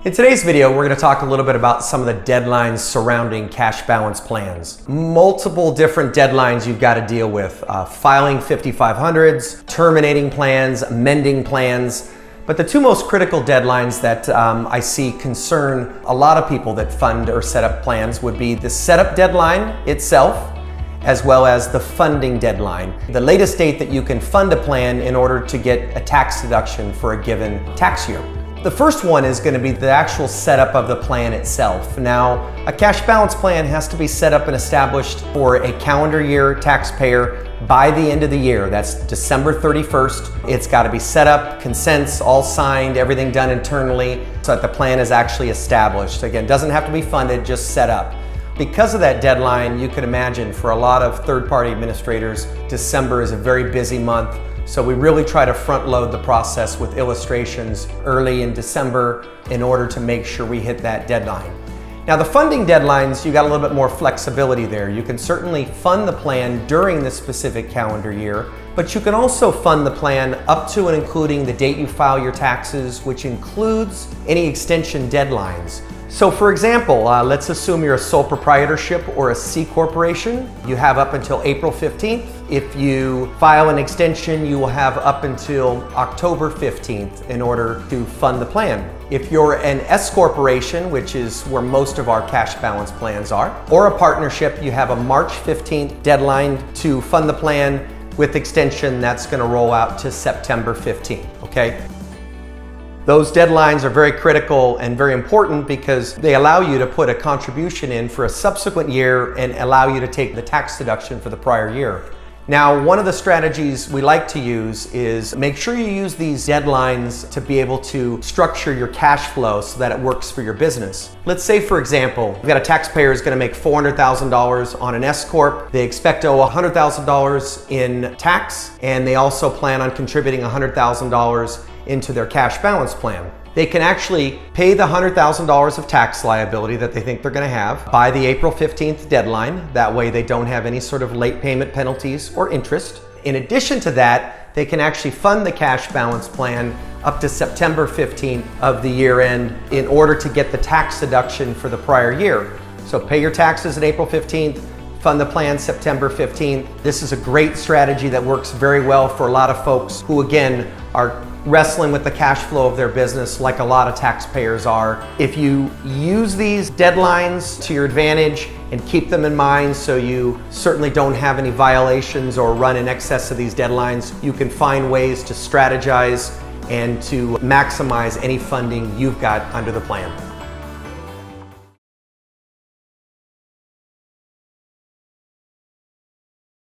In today's video, we're going to talk a little bit about some of the deadlines surrounding cash balance plans. Multiple different deadlines you've got to deal with. Filing 5500s, terminating plans, amending plans. But the two most critical deadlines that I see concern a lot of people that fund or set up plans would be the setup deadline itself, as well as the funding deadline. The latest date that you can fund a plan in order to get a tax deduction for a given tax year. The first one is going to be the actual setup of the plan itself. Now, a cash balance plan has to be set up and established for a calendar year taxpayer by the end of the year. That's December 31st. It's got to be set up, consents, all signed, everything done internally so that the plan is actually established. Again, doesn't have to be funded, just set up. Because of that deadline, you can imagine for a lot of third-party administrators, December is a very busy month. So we really try to front load the process with illustrations early in December in order to make sure we hit that deadline. Now the funding deadlines, you got a little bit more flexibility there. You can certainly fund the plan during the specific calendar year, but you can also fund the plan up to and including the date you file your taxes, which includes any extension deadlines. So for example, let's assume you're a sole proprietorship or a C corporation. You have up until April 15th. If you file an extension, you will have up until October 15th in order to fund the plan. If you're an S corporation, which is where most of our cash balance plans are, or a partnership, you have a March 15th deadline to fund the plan with extension that's going to roll out to September 15th, okay? Those deadlines are very critical and very important because they allow you to put a contribution in for a subsequent year and allow you to take the tax deduction for the prior year. Now, one of the strategies we like to use is make sure you use these deadlines to be able to structure your cash flow so that it works for your business. Let's say, for example, we've got a taxpayer who's going to make $400,000 on an S Corp. They expect to owe $100,000 in tax, and they also plan on contributing $100,000 into their cash balance plan. They can actually pay the $100,000 of tax liability that they think they're going to have by the April 15th deadline. That way they don't have any sort of late payment penalties or interest. In addition to that, they can actually fund the cash balance plan up to September 15th of the year end in order to get the tax deduction for the prior year. So pay your taxes at April 15th, fund the plan September 15th. This is a great strategy that works very well for a lot of folks who, again, are wrestling with the cash flow of their business like a lot of taxpayers are. If you use these deadlines to your advantage and keep them in mind so you certainly don't have any violations or run in excess of these deadlines, you can find ways to strategize and to maximize any funding you've got under the plan.